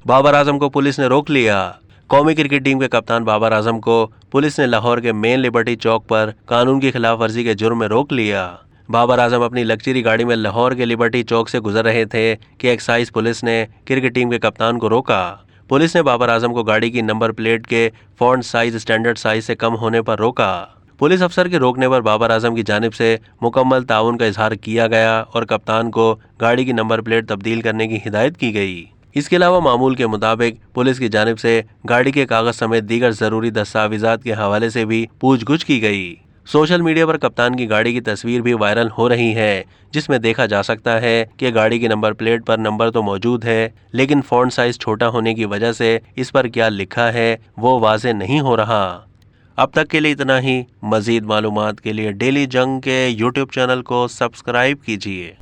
बाबर आजम को पुलिस ने रोक लिया। कौमी क्रिकेट टीम के कप्तान बाबर आजम को पुलिस ने लाहौर के मेन लिबर्टी चौक पर कानून की खिलाफ वर्जी के जुर्म में रोक लिया। बाबर आजम अपनी लग्जरी गाड़ी में लाहौर के लिबर्टी चौक से गुजर रहे थे कि एक्साइज पुलिस ने क्रिकेट टीम के कप्तान को रोका। पुलिस ने बाबर आजम को गाड़ी की नंबर प्लेट के फॉन्ट साइज स्टैंडर्ड साइज से कम होने पर रोका। पुलिस अफसर के रोकने पर बाबर आजम की जानिब से मुकम्मल ताउन का इजहार किया गया और कप्तान को गाड़ी की नंबर प्लेट तब्दील करने की हिदायत की गई। इसके अलावा मामूल के मुताबिक पुलिस की जानिब से गाड़ी के कागज समेत दीगर जरूरी दस्तावेजात के हवाले से भी पूछगुछ की गई। सोशल मीडिया पर कप्तान की गाड़ी की तस्वीर भी वायरल हो रही है, जिसमें देखा जा सकता है कि गाड़ी की नंबर प्लेट पर नंबर तो मौजूद है, लेकिन फॉन्ट साइज छोटा होने की वजह से इस पर क्या लिखा है वो वाज़ेह नहीं हो रहा। अब तक के लिए इतना ही। मजीद मालूमात के लिए डेली जंग के YouTube चैनल को सब्सक्राइब कीजिए।